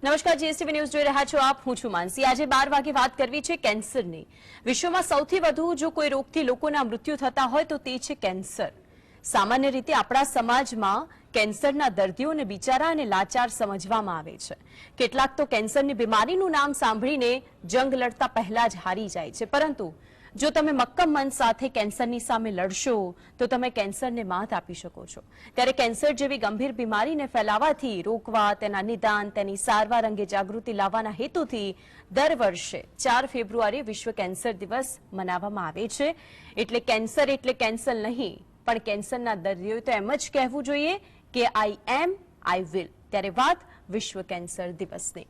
નમસ્કાર, GSTV news જોઈ રહ્યા છો આપ. હું છું માનસી. આજે 12 વાગે વાત કરવી છે કેન્સરની. વિશ્વમાં સૌથી વધુ જો કોઈ રોગથી લોકોના મૃત્યુ થતા હોય તો તે છે કેન્સર. સામાન્ય રીતે આપણા સમાજમાં કેન્સરના દર્દીઓને બિચારા અને લાચાર સમજવામાં આવે છે. કેટલાક તો કેન્સરની બીમારીનું નામ સાંભળીને જંગ લડતા પહેલા જ હારી જાય છે. પરંતુ જો તમે મક્કમ મન સાથે કેન્સરની સામે લડશો તો તમે કેન્સરને માત આપી શકો છો. ત્યારે કેન્સર જેવી ગંભીર બીમારીને ફેલાવાથી રોકવા, તેના નિદાન, તેની સારવાર અંગે જાગૃતિ લાવવાના હેતુથી દર વર્ષે 4 ફેબ્રુઆરીએ વિશ્વ કેન્સર દિવસ મનાવવામાં આવે છે. એટલે કેન્સર નહીં, પણ કેન્સરના દર્દીઓએ તો એમ જ કહેવું જોઈએ કે આઈ એમ, આઈ વિલ. ત્યારે વાત વિશ્વ કેન્સર દિવસની.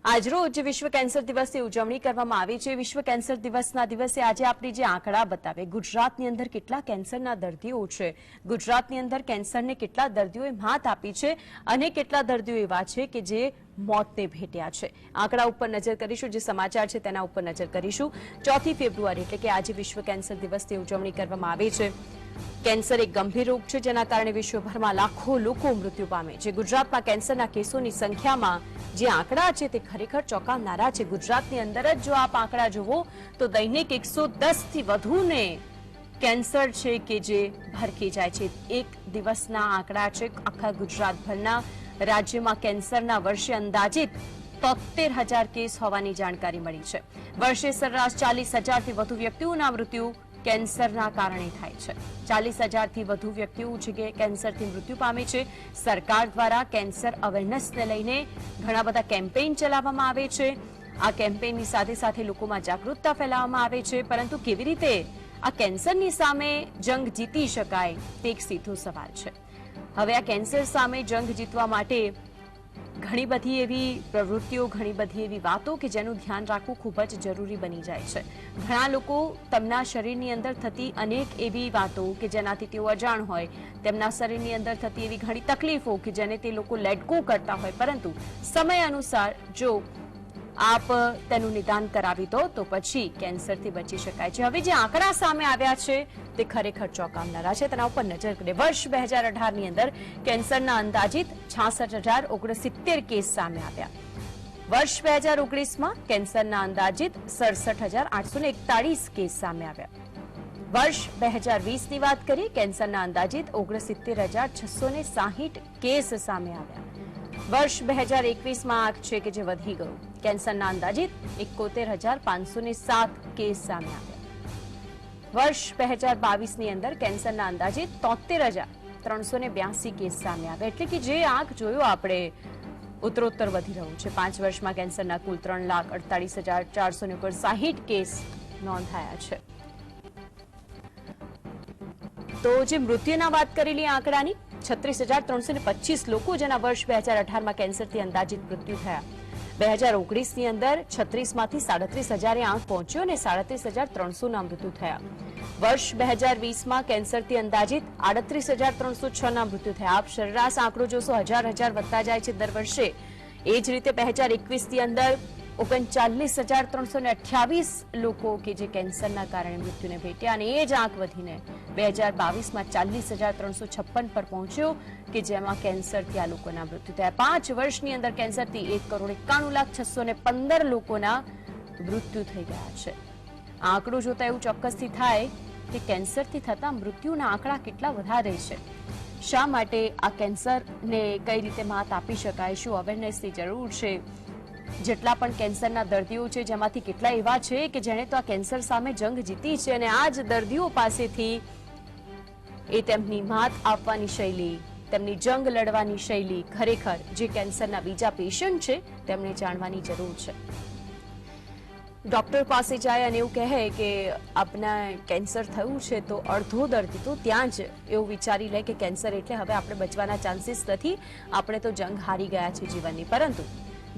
આજરોજ વિશ્વ કેન્સર દિવસની ઉજવણી કરવામાં આવી છે. વિશ્વ કેન્સર દિવસના દિવસે આજે આપણે જે આંકડા બતાવે, ગુજરાતની અંદર કેટલા કેન્સરના દર્દીઓ છે, ગુજરાતની અંદર કેન્સરને કેટલા દર્દીઓએ માત આપી છે અને કેટલા દર્દીઓ એવા છે કે જે મોતને ભેટ્યા છે. આંકડા ઉપર નજર કરીશું, જે સમાચાર છે તેના ઉપર નજર કરીશું. 4 ફેબ્રુઆરી એટલે કે આજે વિશ્વ કેન્સર દિવસની ઉજવણી કરવામાં આવે છે. કેન્સર એક ગંભીર રોગ છે જેના કારણે વિશ્વભરમાં લાખો લોકો મૃત્યુ પામે છે. ગુજરાતમાં કેન્સરના કેસોની સંખ્યામાં જે આંકડા છે તે ખરેખર ચોંકાવનારા છે. ગુજરાતની અંદર જ જો આપ આંકડા જુઓ તો દૈનિક 110 થી વધુને કેન્સર છે કે જે ભરખી જાય છે. એક દિવસના આંકડા છે આખા ગુજરાતભરના. રાજ્યમાં કેન્સરના વર્ષે અંદાજિત 73,000 કેસ હોવાની જાણકારી મળી છે. વર્ષે સરેરાશ 40,000 થી વધુ વ્યક્તિઓના મૃત્યુ કેન્સરના કારણે થાય છે. 40,000 થી વધુ વ્યક્તિઓ છે કેન્સરથી મૃત્યુ પામે છે. સરકાર દ્વારા કેન્સર અવેરનેસને લઈને ઘણા બધા કેમ્પેઇન ચલાવવામાં આવે છે. આ કેમ્પેઇનની સાથે સાથે લોકોમાં જાગૃતતા ફેલાવવામાં આવે છે. પરંતુ કેવી રીતે આ કેન્સરની સામે જંગ જીતી શકાય તે એક સીધો સવાલ છે. હવે આ કેન્સર સામે જંગ જીતવા માટે ઘણી બધી એવી પ્રવૃત્તિઓ, ઘણી બધી એવી વાતો કે જેનું ધ્યાન રાખવું ખૂબ જ જરૂરી બની જાય છે. ઘણા લોકો તેમના શરીરની અંદર થતી અનેક એવી વાતો કે જેનાથી તેઓ અજાણ હોય, તેમના શરીરની અંદર થતી એવી ઘણી તકલીફો કે જેને તે લોકો લેટ ગો કરતા હોય, પરંતુ સમય અનુસાર જો આપ તેનું નિદાન કરાવી દો તો પછી કેન્સરથી બચી શકાય છે. હવે જે આંકડા સામે આવ્યા છે તે ખરેખર ચોંકાવનારા છે. તેના ઉપર નજર કરીએ. વર્ષ 2018ની અંદર કેન્સરના અંદાજિત 66,069 કેસ સામે આવ્યા. વર્ષ 2019માં કેન્સરના અંદાજિત 67,841 કેસ સામે આવ્યા. વર્ષ 2020ની વાત કરીએ, કેન્સરના અંદાજિત 69,660 કેસ સામે આવ્યા. વર્ષ 2021માં આંક છે કે જે વધી ગયું. કેન્સરના અંદાજિત 71,507 કેસ સામે આવ્યા. વર્ષ 2022ની અંદર કેન્સરના અંદાજિત 73,382 કેસ સામે આવ્યા. એટલે કે જે આંક જોયો આપણે ઉત્તરોત્તર વધી રહ્યું છે. 5 વર્ષમાં કેન્સરના કુલ 3,48,459 કેસ નોંધાયા છે. તો જે મૃત્યુના વાત કરેલી આંકડાની 36,325 લોકો જેના વર્ષ 2018માં કેન્સરથી અંદાજિત મૃત્યુ થયા. 2019ની અંદર 36માંથી 37,000 આંક પહોંચ્યો અને 37,300ના મૃત્યુ થયા. વર્ષ 2020માં કેન્સરથી અંદાજિત 38,306ના મૃત્યુ થયા. આપ સરેરાશ આંકડો જોશો, હજાર વધતા જાય છે દર વર્ષે. એ જ રીતે 2021ની અંદર 39,328 લોકો કે જે કેન્સરના કારણે મૃત્યુને ભેટ્યા અને એ જ આંક વધીને 2022માં 40,356 પર પહોંચ્યો કે જેમાં કેન્સરથી આ લોકોના મૃત્યુ થયા. 5 વર્ષની અંદર કેન્સરથી 1,91,615 લોકોના મૃત્યુ થઈ ગયા છે. આંકડો જોતા એવું ચોક્કસથી થાય કે કેન્સરથી થતા મૃત્યુના આંકડા કેટલા વધારે છે. શા માટે આ કેન્સરને કઈ રીતે માત આપી શકાય, શું અવેરનેસની જરૂર છે. જેટલા પણ કેન્સરના દર્દીઓ છે જેમાંથી કેટલા એવા છે કે જેણે તો આ કેન્સર સામે જંગ જીતી છે અને આ જ દર્દીઓ પાસેથી એ તેમની માત આપવાની શૈલી, તેમની જંગ લડવાની શૈલી ખરેખર જે કેન્સરના બીજા પેશન્ટ છે તેમને જાણવાની જરૂર છે. ડોક્ટર પાસે જાય અને એવું કહે કે આપને કેન્સર થયું છે તો અડધો દર્દી તો ત્યાં જ એવું વિચારી લે કે કેન્સર એટલે હવે આપણે બચવાના ચાન્સીસ નથી, આપણે તો જંગ હારી ગયા છે જીવનની. પરંતુ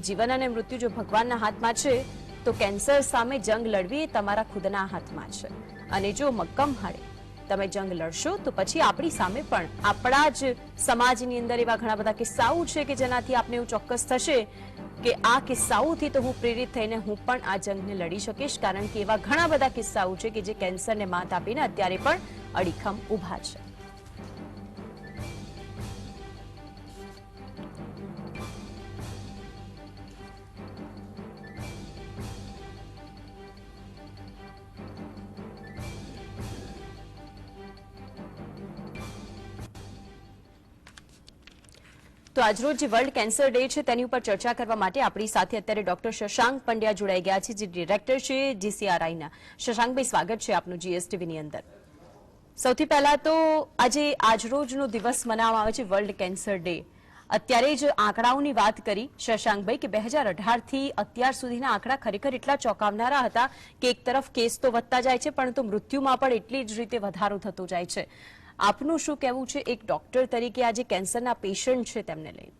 જીવન અને મૃત્યુ જો ભગવાનના હાથમાં છે તો કેન્સર સામે જંગ લડવી એ તમારા ખુદના હાથમાં છે. અને જો મક્કમ હારે તમે જંગ લડશો તો પછી આપણી સામે પણ આપણા જ સમાજની અંદર એવા ઘણા બધા કિસ્સાઓ છે કે જેનાથી આપને એવું ચોક્કસ થશે કે આ કિસ્સાઓથી તો હું પ્રેરિત થઈને હું પણ આ જંગને લડી શકીશ. કારણ કે એવા ઘણા બધા કિસ્સાઓ છે કે જે કેન્સરને માત આપીને અત્યારે પણ અડીખમ ઊભા છે. તો આજરોજ જે વર્લ્ડ કેન્સર ડે છે તેની ઉપર ચર્ચા કરવા માટે આપણી સાથે અત્યારે ડોક્ટર શશાંક પંડ્યા જોડાઈ ગયા છે, જે ડિરેક્ટર છે જીસીઆરઆઈના. શશાંકભાઈ, સ્વાગત છે આપનું જીએસટીવીની અંદર. સૌથી પહેલા તો આજે આજરોજનો દિવસ મનાવવામાં આવે છે વર્લ્ડ કેન્સર ડે. અત્યારે જ આંકડાઓની વાત કરી શશાંકભાઈ કે 2018થી અત્યાર સુધીના આંકડા ખરેખર એટલા ચોંકાવનારા હતા કે એક તરફ કેસ તો વધતા જાય છે, પરંતુ મૃત્યુમાં પણ એટલી જ રીતે વધારો થતો જાય છે. આપનું શું કહેવું છે એક ડોક્ટર તરીકે આજે કેન્સરના પેશન્ટ છે તેમને લઈને?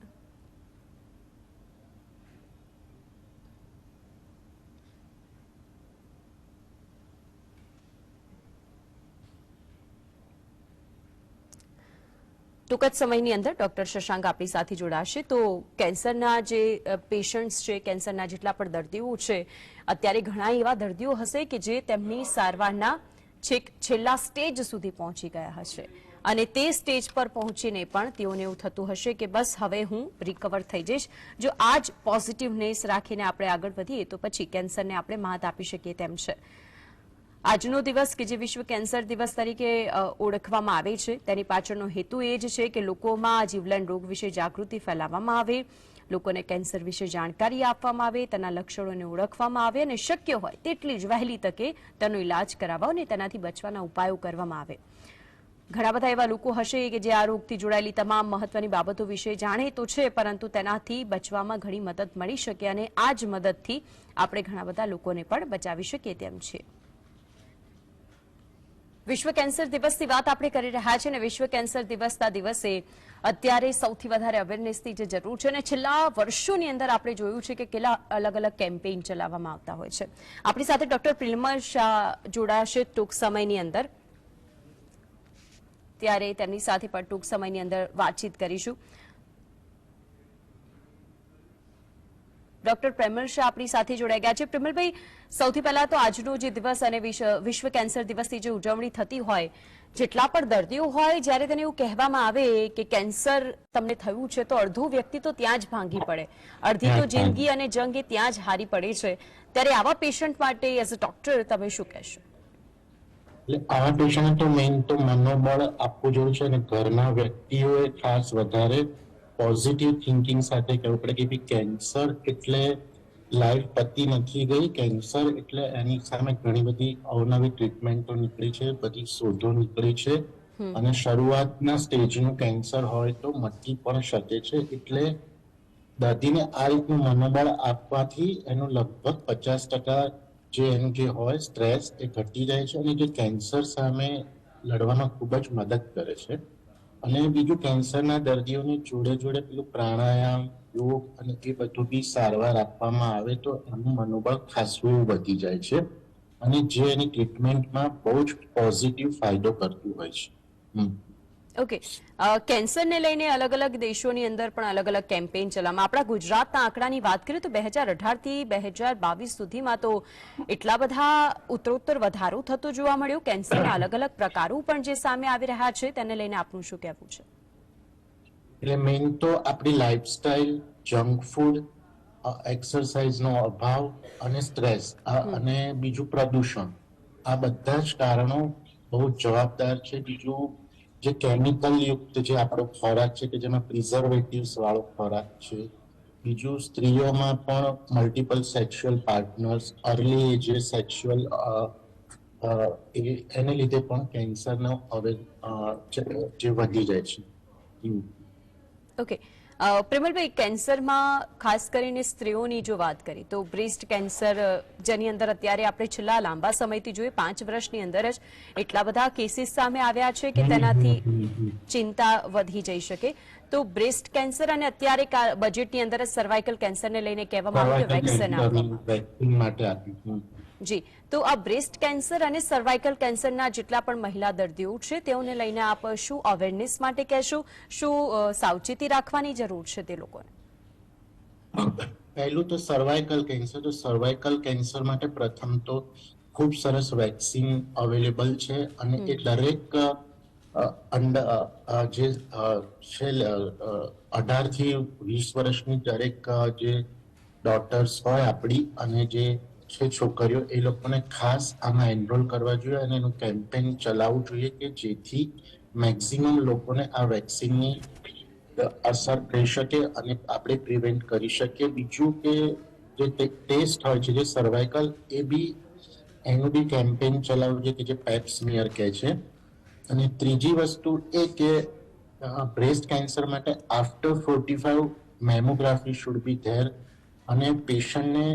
ટૂંક જ સમયની અંદર ડોક્ટર શશાંક આપણી સાથે જોડાશે. તો કેન્સરના જે પેશન્ટ્સ છે, કેન્સરના જેટલા પણ દર્દીઓ છે, અત્યારે ઘણા એવા દર્દીઓ હશે કે જે તેમની સારવારના છેલ્લા સ્ટેજ સુધી પહોંચી ગયા હશે, અને તે સ્ટેજ પર પહોંચીને પણ તેઓને એવું થતું હશે કે બસ હવે હું રિકવર થઈ જઈશ. જો આ જ પોઝિટિવનેસ રાખીને આપણે આગળ વધીએ તો પછી કેન્સરને આપણે માત આપી શકીએ તેમ છે. આજનો દિવસ કે જે વિશ્વ કેન્સર દિવસ તરીકે ઓળખવામાં આવે છે, તેની પાછળનો હેતુ એ જ છે કે લોકોમાં જીવલેણ રોગ વિશે જાગૃતિ ફેલાવવામાં આવે, લોકોને કેન્સર વિશે જાણકારી આપવામાં આવે, તેના લક્ષણોને ઓળખવામાં આવે અને શક્ય હોય તેટલી જ વહેલી તકે તેનો ઇલાજ કરાવવા અને તેનાથી બચવાના ઉપાયો કરવામાં આવે. ઘણા બધા એવા લોકો હશે કે જે આ રોગથી જોડાયેલી તમામ મહત્વની બાબતો વિશે જાણે તો છે, પરંતુ તેનાથી બચવામાં ઘણી મદદ મળી શકે અને આ જ મદદથી આપણે ઘણા બધા લોકોને પણ બચાવી શકીએ તેમ છે. વિશ્વ કેન્સર દિવસની વાત આપણે કરી રહ્યા છીએ અને વિશ્વ કેન્સર દિવસના દિવસે અત્યારે સૌથી વધારે અવેરનેસની જે જરૂર છે અને છેલ્લા વર્ષોની અંદર આપણે જોયું છે કે કેટલા અલગ અલગ કેમ્પેઇન ચલાવવામાં આવતા હોય છે. આપણી સાથે ડોક્ટર પ્રિલમલ શાહ જોડાશે ટૂંક સમયની અંદર, ત્યારે તેમની સાથે પણ ટૂંક સમયની અંદર વાતચીત કરીશું. ડોક્ટર પ્રેમલ શાહ આપણી સાથે જોડાઈ ગયા છે. પ્રેમલભાઈ, સૌથી પહેલા તો આજનો જે દિવસ અને વિશ્વ કેન્સર દિવસની જે ઉજવણી થતી હોય, જેટલા પણ દર્દીઓ હોય, જ્યારે તેને એવું કહેવામાં આવે કે કેન્સર તમને થયું છે તો અડધો વ્યક્તિ તો ત્યાં જ ભાંગી પડે, અડધી તો જિંદગી અને જંગ એ ત્યાં જ હારી પડે છે. ત્યારે આવા પેશન્ટ માટે એઝ અ ડોક્ટર તમે શું કહેશો? એટલે આવા પેશન્ટ તો મેઇન તો મનોબળ આપવું જોઈએ છે અને ઘરના વ્યક્તિઓએ ખાસ વધારે પોઝિટિવ થિંકિંગ સાથે કહેવું પડે કે કેન્સર એટલે લાઈફ પતી નથી ગઈ, કેન્સર એટલે એની સામે ઘણી બધી અવનવી ટ્રીટમેન્ટો નીકળી છે, બધી શોધો નીકળી છે અને શરૂઆતના સ્ટેજનું કેન્સર હોય તો મટી પણ શકે છે. એટલે દર્દીને આ રીતનું મનોબળ આપવાથી એનું લગભગ 50% જે એનું જે હોય સ્ટ્રેસ એ ઘટી જાય છે અને જે કેન્સર સામે લડવામાં ખૂબ જ મદદ કરે છે. અને બીજું, કેન્સરના દર્દીઓને જોડે જોડે પેલું પ્રાણાયામ, યોગ અને એ બધું બી સારવાર આપવામાં આવે તો એનું મનોબળ ખાસું વધી જાય છે અને જે એની ટ્રીટમેન્ટમાં બહુ જ પોઝિટિવ ફાયદો કરતું હોય છે. ઓકે, કેન્સરને લઈને અલગ અલગ દેશોની અંદર પણ અલગ અલગ કેમ્પેઇન ચલાવવામાં. આપણા ગુજરાતના આંકડાની વાત કરીએ તો 2018થી 2022 સુધીમાં તો એટલા બધા ઉત્તરોત્તર વધારો થતો જોવા મળ્યો. કેન્સરના અલગ અલગ પ્રકારો પણ જે સામે આવી રહ્યા છે, તેને લઈને આપનું શું કહેવું છે? એટલે મેઇન તો આપણી લાઈફસ્ટાઈલ, જંક ફૂડ, એક્સરસાઇઝનો અભાવ અને સ્ટ્રેસ અને બીજું પ્રદૂષણ, આ બધા જ કારણો બહુ જવાબદાર છે. બીજું, જે કેમિકલ યુક્ત જે આપણો ખોરાક છે કે જેમાં પ્રિઝર્વેટિવ્સ વાળો ખોરાક છે. બીજું, સ્ત્રીઓમાં પણ મલ્ટિપલ સેક્સ્યુઅલ પાર્ટનર્સ, અર્લી એજે સેક્સ્યુઅલ, એને લીધે પણ કેન્સરનો હવે જે વધી જાય છે. ઓકે, પ્રેમલભાઈ, કેન્સરમાં ખાસ કરીને સ્ત્રીઓની જો વાત કરીએ તો બ્રેસ્ટ કેન્સર, જેની અંદર અત્યારે આપણે છેલ્લા લાંબા સમયથી જોઈએ 5 વર્ષની અંદર જ એટલા બધા કેસીસ સામે આવ્યા છે કે તેનાથી ચિંતા વધી જઈ શકે. તો બ્રેસ્ટ કેન્સર અને અત્યારે બજેટની અંદર જ સર્વાઇકલ કેન્સરને લઈને કહેવામાં આવ્યું કે વેક્સિન આપવામાં માટે આપ્યું. જી, તો આ બ્રેસ્ટ કેન્સર અને સર્વાઇકલ કેન્સરના જેટલા પણ મહિલા દર્દીઓ છે તેઓને લઈને આપ શું અવેરનેસ માટે કહેશો, શું સાવચેતી રાખવાની જરૂર છે તે લોકોને? પહેલું તો સર્વાઇકલ કેન્સર. તો સર્વાઇકલ કેન્સર માટે પ્રથમ તો ખૂબ સરસ વેક્સિન અવેલેબલ છે અને એ દરેક જે છે 18 થી 20 વર્ષની દરેક જે ડોટર્સ હોય આપણી અને જે છે છોકરીઓ, એ લોકોને ખાસ આમાં એનરોલ કરવા જોઈએ અને એનું કેમ્પેન ચલાવવું જોઈએ કે જેથી મેક્સિમમ લોકોને આ વેક્સિનની અસર થઈ શકે અને આપણે પ્રિવેન્ટ કરી શકીએ. બીજું કે જે ટેસ્ટ હોય છે, જે સર્વાઇકલ, એ બી એનું બી કેમ્પેઇન ચલાવવું છે કે જે પેપ સ્મિયર કહે છે. અને ત્રીજી વસ્તુ એ કે બ્રેસ્ટ કેન્સર માટે after 45 mammography should be there, અને પેશન્ટને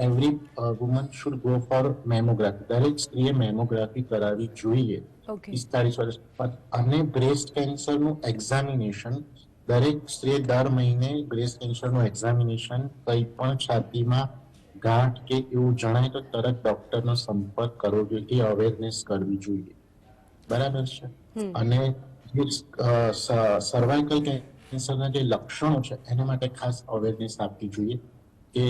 every woman should go for mammography. દરેક સ્ત્રીએ મેમોગ્રાફી કરાવવી જોઈએ ઓકે. 45 વર્ષ બાદ. અને બ્રેસ્ટ કેન્સરનું એક્ઝામિનેશન દરેક સ્ત્રીએ દર મહિને બ્રેસ્ટ કેન્સરનું એક્ઝામિનેશન, કંઈ પણ છાતીમાં ગાંઠ કે એવું જણાય તો તરત ડોક્ટરનો સંપર્ક કરવો જોઈએ, એ અવેરનેસ કરવી જોઈએ. બરાબર છે. અને સર્વાઇકલ કેન્સરના જે લક્ષણો છે એના માટે ખાસ અવેરનેસ આપવી જોઈએ કે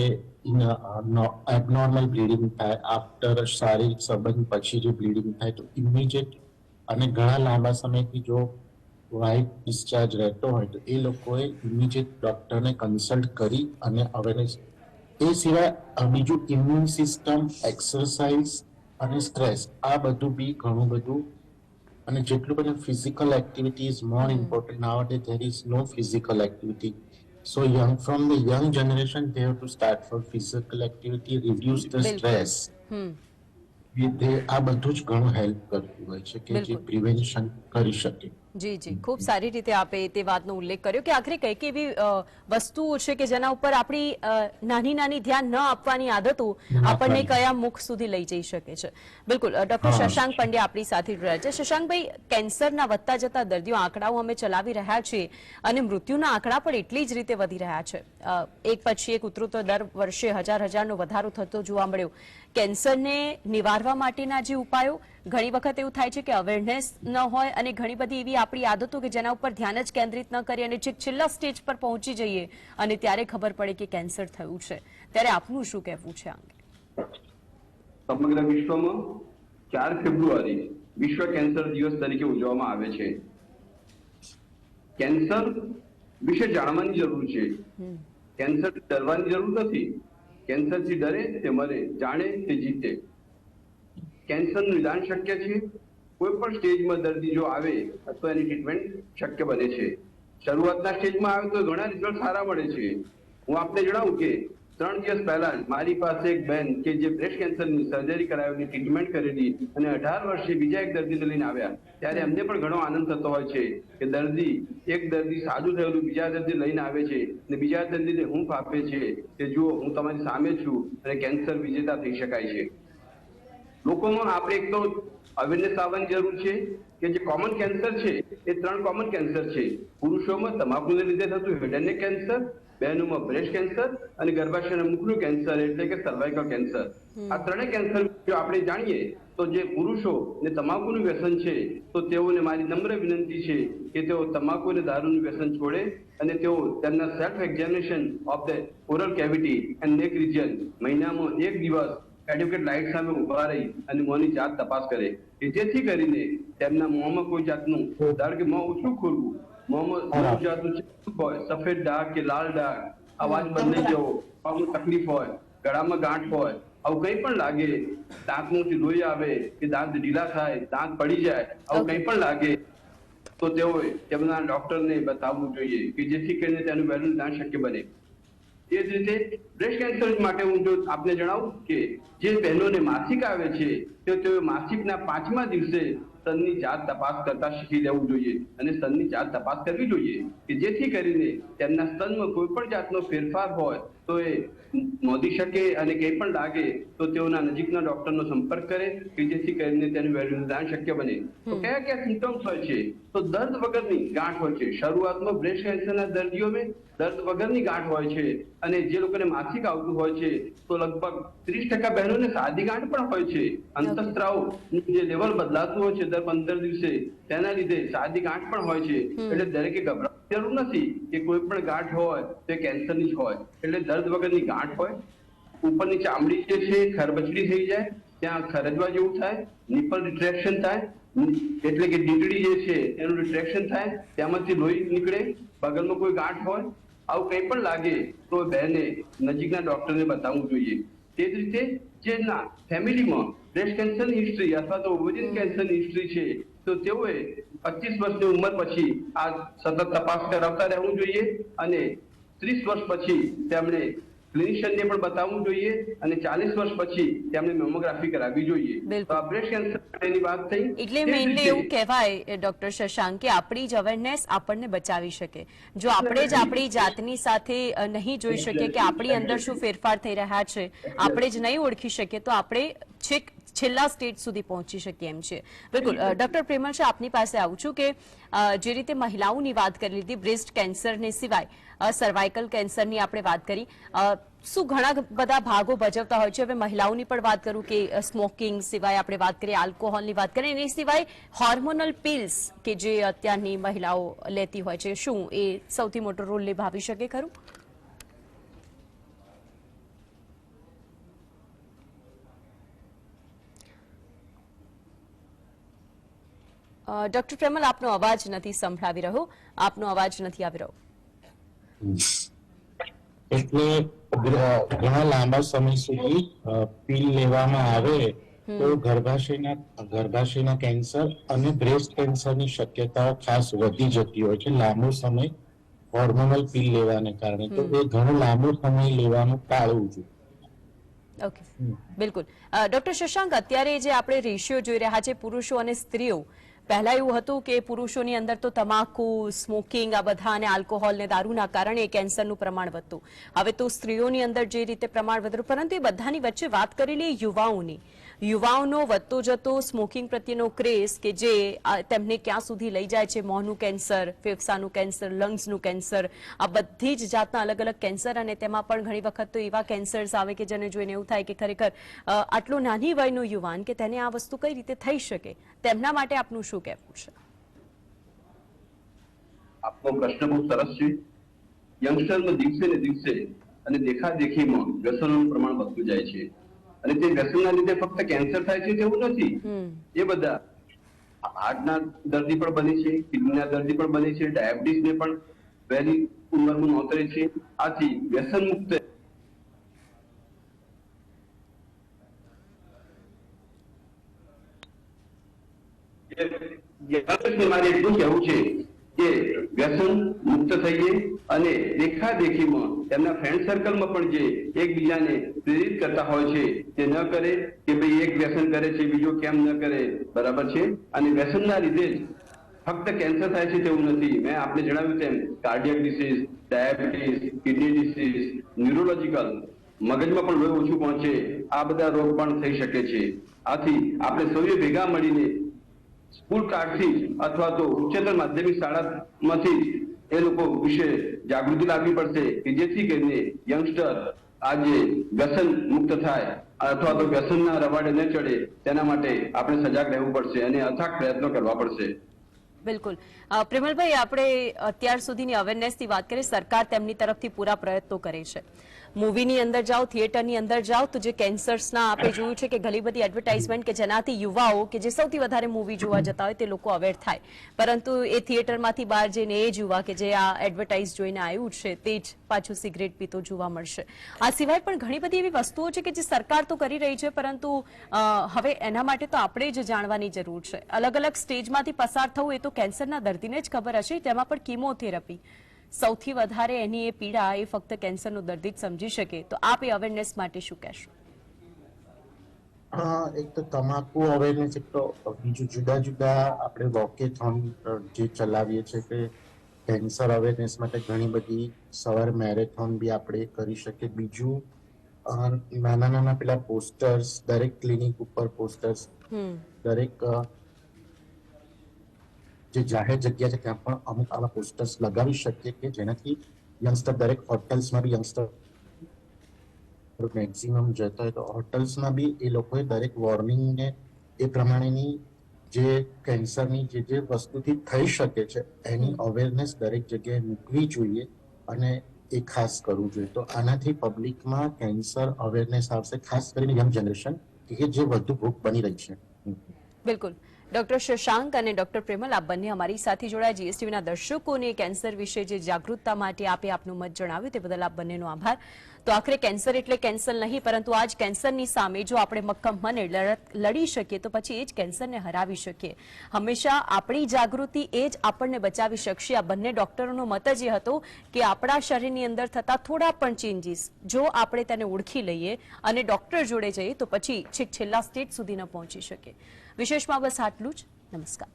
એબનોર્મલ બ્લીડિંગ થાય, આફ્ટર શારીરિક સંબંધ પછી જે બ્લીડિંગ થાય તો ઇમિડિયેટ, અને ઘણા લાંબા સમયથી જો વ્હાઇટ ડિસ્ચાર્જ રહેતો હોય તો એ લોકોએ ઇમિડિયેટ ડોક્ટરને કન્સલ્ટ કરી અને અવેરનેસ. એ સિવાય બીજું ઇમ્યુન સિસ્ટમ, એક્સરસાઇઝ અને સ્ટ્રેસ, આ બધું બી ઘણું બધું. અને જેટલું બધું physical activity is more important. Nowadays there is no physical activity. So from the young generation, they have to start for physical activity, reduce the બિલકુલ. stress. આ બધું જ ઘણું હેલ્પ કરતું હોય છે કે જે બિલકુલ. પ્રિવેન્શન કરી શકે. જી જી, ખૂબ સારી રીતે આપે તે વાતનો ઉલ્લેખ કર્યો કે આખરે કઈ કઈ એવી વસ્તુઓ છે કે જેના ઉપર આપણી નાની નાની ધ્યાન ન આપવાની આદતો આપણને કયા મુખ સુધી લઈ જઈ શકે છે. બિલકુલ. ડોક્ટર શશાંક પંડ્યા આપણી સાથે જોડાયા છે. શશાંકભાઈ, કેન્સરના વધતા જતા દર્દીઓ આંકડાઓ અમે ચલાવી રહ્યા છીએ અને મૃત્યુના આંકડા પણ એટલી જ રીતે વધી રહ્યા છે. એક પછી એક ઉતરતો દર વર્ષે હજારનો વધારો થતો જોવા મળ્યો. કેન્સરને નિવારવા માટેના જે ઉપાયો, ઘણી વખત એવું થાય છે કે અવેરનેસ ન હોય અને ઘણી બધી એવી આપણી આદતો કે જેના ઉપર ધ્યાન જ કેન્દ્રિત ન કરી અને છેલ્લા સ્ટેજ પર પહોંચી જઈએ અને ત્યારે ખબર પડે કે કેન્સર થયું છે. ત્યારે આપનું શું કહેવું છે આ અંગે? સમગ્ર વિશ્વમાં 4 ફેબ્રુઆરી વિશ્વ કેન્સર દિવસ તરીકે ઉજવવામાં આવે છે. કેન્સર વિશે જાણવાની જરૂર છે. કેન્સર ડરવાની જરૂર નથી. કેન્સરથી ડરે તે મરે, જાણે તે જીતે. કેન્સરનું નિદાન શક્ય છે. કોઈ પણ સ્ટેજમાં દર્દી જો આવે તો એની ટ્રીટમેન્ટ શક્ય બને છે. શરૂઆતના સ્ટેજમાં આવે તો ઘણા રિઝલ્ટ સારા મળે છે. હું આપને જણાવું કે 3 દિવસ પહેલા મારી પાસે એક બેન કે જે બ્રેસ્ટ કેન્સરની સર્જરી કરાવેલી, ટ્રીટમેન્ટ કરેલી અને 18 વર્ષે બીજા એક દર્દીને લઈને આવ્યા, ત્યારે એમને પણ ઘણો આનંદ થતો હોય છે કે એક દર્દી સાજું થયેલું બીજા દર્દી લઈને આવે છે અને બીજા દર્દીને હૂંફ આપે છે કે જુઓ, હું તમારી સામે છું અને કેન્સર વિજેતા થઈ શકાય છે. લોકોમાં આપણે એક તો અવેરનેસ આવવાની જરૂર છે કે જે કોમન કેન્સર છે એ 3 કોમન કેન્સર છે. પુરુષોમાં તમાકુને લીધે થતું હેડ એન્ડ નેક કેન્સર, બહેનોમાં બ્રેસ્ટ કેન્સર અને ગર્ભાશયના મુખનું કેન્સર એટલે કે સર્વાઇકલ કેન્સર. આ ત્રણેય કેન્સર જો આપણે જાણીએ તો જે પુરુષો ને તમાકુનું વ્યસન છે તો તેઓને મારી નમ્ર વિનંતી છે કે તેઓ તમાકુ અને દારૂનું વ્યસન છોડે અને તેઓ તેમના self examination of the oral cavity and નેક રિજિયન મહિનામાં 1 દિવસ એડવોકેટ લાઇટ સામે ઉભા રહી અને મોંની જાત તપાસ કરે કે જેથી કરીને તેમના મોંમાં કોઈ જાતનું, ધારો કે મોં ઓછું ખોલવું, મોંમાં કોઈ જાતનું હોય, સફેદ ડાઘ કે લાલ ડાઘ, અવાજ બદલાઈ જવો, પગમાં તકલીફ હોય, ગળામાં ગાંઠ હોય, આવું કંઈ પણ લાગે, દાંતમાંથી લોહી આવે કે દાંત ઢીલા થાય, દાંત પડી જાય, આવું કંઈ પણ લાગે તો તેઓએ તેમના ડોક્ટરને બતાવવું જોઈએ કે જેથી કરીને તેનું વહેલું નિદાન શક્ય બને. એ જ રીતે બ્રેસ્ટ કેન્સર માટે હું જો આપને જણાવું કે જે બહેનોને માસિક આવે છે તો તેઓ માસિકના 5મા દિવસે સ્તનની જાત તપાસ કરતા શીખી લેવું જોઈએ અને સ્તનની જાત તપાસ કરવી જોઈએ કે જેથી કરીને તેમના સ્તનમાં કોઈ પણ જાતનો ફેરફાર હોય તો એ નોંધી શકે અને કંઈ પણ લાગે તો તેઓના નજીકના ડોક્ટરનો સંપર્ક કરે કે જેથી કરીને તેનું વહેલું નિદાન શક્ય બને. તો કયા કયા સિમ્ટમ્સ હોય છે? તો દર્દ વગરની ગાંઠ હોય છે. શરૂઆતમાં બ્રેસ્ટ કેન્સરના દર્દીઓને દર્દ વગરની ગાંઠ હોય છે અને જે લોકોને માસિક આવતું હોય છે તો લગભગ 30% બહેનોને સાદી ગાંઠ પણ હોય છે. અંતઃસ્ત્રાવનું જે લેવલ બદલાતું હોય છે દર 15 દિવસે, તેના લીધે સાદી ગાંઠ પણ હોય છે. એટલે દરેકે ગભરાવાની જરૂર નથી કે કોઈ પણ ગાંઠ હોય તે કેન્સરની જ હોય. એટલે દર્દ વગરની ગાંઠ હોય, ઉપરની ચામડી જે છે ખરબચડી થઈ જાય, ત્યાં ખરજવા જેવું થાય, નિપલ રિટ્રેક્શન થાય એટલે કે ડીંડડી જે છે એનું રિટ્રેક્શન થાય, તેમાંથી લોહી નીકળે, બગલમાં કોઈ ગાંઠ હોય, આવું કંઈ પણ લાગે તો બહેને નજીકના ડોક્ટરને બતાવવું જોઈએ. તે જ રીતે જેના ફેમિલીમાં બ્રેસ્ટ કેન્સરની હિસ્ટ્રી અથવા તો ઓવેરિયન કેન્સરની હિસ્ટ્રી છે તો તેઓએ 25 વર્ષની ઉંમર પછી આ સતત તપાસ કરાવતા રહેવું જોઈએ અને 30 વર્ષ પછી તેમણે ક્લિનિશિયનને પણ બતાવવું જોઈએ અને 40 વર્ષ પછી તેમણે મેમોગ્રાફી કરાવવી જોઈએ. તો આ બ્રેસ્ટ કેન્સર માટેની વાત થઈ. એટલે મેઇનલી એવું કહેવાય ડોક્ટર શશાંક કે આપણી જ અવેરનેસ આપણને બચાવી શકે. જો આપણે જ આપણી જાતની સાથે નહીં જોઈ શકીએ કે આપણી અંદર શું ફેરફાર થઈ રહ્યા છે, આપણે જ નહીં ઓળખી શકીએ તો આપણે છેક છેલ્લા સ્ટેજ સુધી પહોંચી શકીએ એમ છે. બિલકુલ ડોક્ટર પ્રેમલ શાહ, આપની પાસે આવું છું કે જે રીતે મહિલાઓની વાત કરી લીધી, બ્રેસ્ટ કેન્સરને સિવાય સર્વાઇકલ કેન્સરની આપણે વાત કરી, શું ઘણા બધા ભાગો ભજવતા હોય છે. હવે મહિલાઓની પણ વાત કરું કે સ્મોકિંગ સિવાય આપણે વાત કરીએ, આલ્કોહોલની વાત કરીએ, એની સિવાય હોર્મોનલ પિલ્સ કે જે અત્યારની મહિલાઓ લેતી હોય છે, શું એ સૌથી મોટો રોલ નિભાવી શકે ખરું? ડોક્ટર પ્રેમલ, આપનો અવાજ નથી સંભળાવી રહ્યો, આપનો અવાજ નથી આવી રહ્યો. એટલે ઘણા લાંબા સમય સુધી પીલ લેવામાં આવે તો ગર્ભાશયના કેન્સર અને બ્રેસ્ટ કેન્સરની શક્યતાઓ ખાસ વધી જતી હોય છે લાંબો સમય હોર્મોનલ પીલ લેવાને કારણે. તો એ ઘણો લાંબો સમય લેવાનું ટાળવું જોઈએ. ઓકે, બિલકુલ. ડોક્ટર શશાંક, અત્યારે જે આપણે રેશિયો જોઈ રહ્યા છે પુરુષો અને સ્ત્રીઓ, પહેલા એવું હતું કે પુરુષોની અંદર તો તમાકુ, સ્મોકિંગ, આ બધા અને આલ્કોહોલ ને દારૂના કારણે કેન્સરનું પ્રમાણ વધતું. હવે તો સ્ત્રીઓની અંદર જે રીતે પ્રમાણ વધતું, પરંતુ એ બધાની વચ્ચે વાત કરેલી યુવાઓનો વધતો જતો સ્મોકિંગ પ્રત્યેનો ક્રેઝ કે જે તેમને ક્યાં સુધી લઈ જાય છે, મોંનું કેન્સર, ફેફસાનું કેન્સર, લંગ્સનું કેન્સર, આ બધી જ જાતના અલગ અલગ કેન્સર, અને તેમાં પણ ઘણી વખત તો એવા કેન્સર્સ આવે કે જેને જોઈને એવું થાય કે ખરેખર આટલો નાની વયનો યુવાન કે તેને આ વસ્તુ કઈ રીતે થઈ શકે, તેમના માટે આપનું શું કહેવું છે? આપનો પ્રશ્ન બહુ સરસ છે. યંગસ્ટરમાં દિવસે ને દિવસે અને દેખાદેખીમાં વ્યસનોનું પ્રમાણ વધતું જાય છે અને તે વ્યસનના લીધે ફક્ત કેન્સર થાય છે તેવું નથી. એ બધા હાર્ટના દર્દી પણ બને છે, કિડનીના દર્દી પણ બને છે, ડાયાબિટીસને પણ વહેલી ઉંમરમાં નોંધે છે. આથી વ્યસન મુક્ત મારે એટલું કહેવું છે કે વ્યસન મુક્ત થઈએ અને દેખાદેખીમાં તેમના ફ્રેન્ડ સર્કલમાં પણ જે એકબીજાને પ્રેરિત કરતા હોય છે તે ન કરે કે ભાઈ એક વ્યસન કરે છે બીજો કેમ ન કરે, બરાબર છે. અને વ્યસનના લીધે જ ફક્ત કેન્સર થાય છે તેવું નથી. મેં આપને જણાવ્યું તેમ cardiac disease, diabetes, kidney disease, neurological, મગજમાં પણ લોહી ઓછું પહોંચે, આ બધા રોગ પણ થઈ શકે છે. આથી આપણે સૌએ ભેગા મળીને સ્કૂલ કાર્ડથી અથવા તો ઉચ્ચતર માધ્યમિક શાળામાંથી એ લોકો વિશે જાગૃતિ લાવવી પડશે કે જેથી કરીને યંગસ્ટર આજે વ્યસન મુક્ત થાય અથવા તો વ્યસનના રવાડે ન ચડે, તેના માટે આપણે સજાગ રહેવું પડશે અને અથાગ પ્રયત્નો કરવા પડશે. બિલકુલ. પ્રેમલભાઈ, આપણે અત્યાર સુધીની અવેરનેસની વાત કરીએ, સરકાર તેમની તરફથી પૂરા પ્રયત્નો કરે છે. મૂવીની અંદર જાઓ, થિયેટરની અંદર જાઓ તો જે કેન્સર્સના આપણે જોયું છે કે ઘણી બધી એડવર્ટાઇઝમેન્ટ કે જેનાથી યુવાઓ કે જે સૌથી વધારે મૂવી જોવા જતા હોય તે લોકો અવેર થાય, પરંતુ એ થિયેટરમાંથી બહાર જઈને એ જ યુવા કે જે આ એડવર્ટાઇઝ જોઈને આવ્યું છે તે જ પાછું સિગરેટ પીતો જોવા મળશે. આ સિવાય પણ ઘણી બધી એવી વસ્તુઓ છે કે જે સરકાર તો કરી રહી છે, પરંતુ હવે એના માટે તો આપણે જ જાણવાની જરૂર છે. અલગ અલગ સ્ટેજમાંથી પસાર થવું એ તો કેન્સરના દર્દીને જ ખબર હશે. તેમાં પણ કીમોથેરાપી સૌથી વધારે એની એ પીડા એ ફક્ત કેન્સરનો દર્દી જ સમજી શકે. તો આપ એ અવેરનેસ માટે શું કહેશો? એક તો તમાકુ અવેરનેસ, એક તો બીજું જુદા જુદા આપણે વોકેથોન જે ચલાવીએ છીએ કે કેન્સર અવેરનેસ માટે ઘણી બધી સવારે મેરેથોન બી આપણે કરી શકીએ. બીજું નાના નાના પેલા પોસ્ટર્સ દરેક ક્લિનિક ઉપર, પોસ્ટર્સ દરેક જે જાહેર જગ્યા છે ત્યાં પણ અમુક આવા પોસ્ટર્સ લગાવી શકીએ કે જેનાથી યંગસ્ટર, દરેક હોટેલ્સમાં બી યંગસ્ટર મેક્સિમમ જતા હોય તો હોટેલ્સમાં બી એ લોકોએ દરેક વોર્નિંગને એ પ્રમાણેની જે કેન્સરની જે વસ્તુથી થઈ શકે છે એની અવેરનેસ દરેક જગ્યાએ મૂકવી જોઈએ અને એ ખાસ કરવું જોઈએ. તો આનાથી પબ્લિકમાં કેન્સર અવેરનેસ આવશે, ખાસ કરીને યંગ જનરેશન કે જે વધુ ભોગ બની રહી છે. બિલકુલ. ડોક્ટર શશાંક અને ડોક્ટર પ્રેમલ, આપ બંને અમારી સાથે જોડાયા. જીએસટીવીના દર્શકોને કેન્સર વિશે જે જાગૃતતા માટે આપે આપનું મત જણાવ્યું તે બદલ આપ બંનેનો આભાર. તો આખરે કેન્સર એટલે કેન્સર નહીં, પરંતુ આ જ કેન્સરની સામે જો આપણે મક્કમ મને લડી શકીએ તો પછી એ જ કેન્સરને હરાવી શકીએ. હંમેશા આપણી જાગૃતિ એ જ આપણને બચાવી શકશે. આ બંને ડોક્ટરોનો મત જ એ હતો કે આપણા શરીરની અંદર થતા થોડા પણ ચેન્જીસ જો આપણે તેને ઓળખી લઈએ અને ડોક્ટર જોડે જઈએ તો પછી છેલ્લા સ્ટેજ સુધી ન પહોંચી શકે. વિશેષમાં બસ આટલું જ. નમસ્કાર.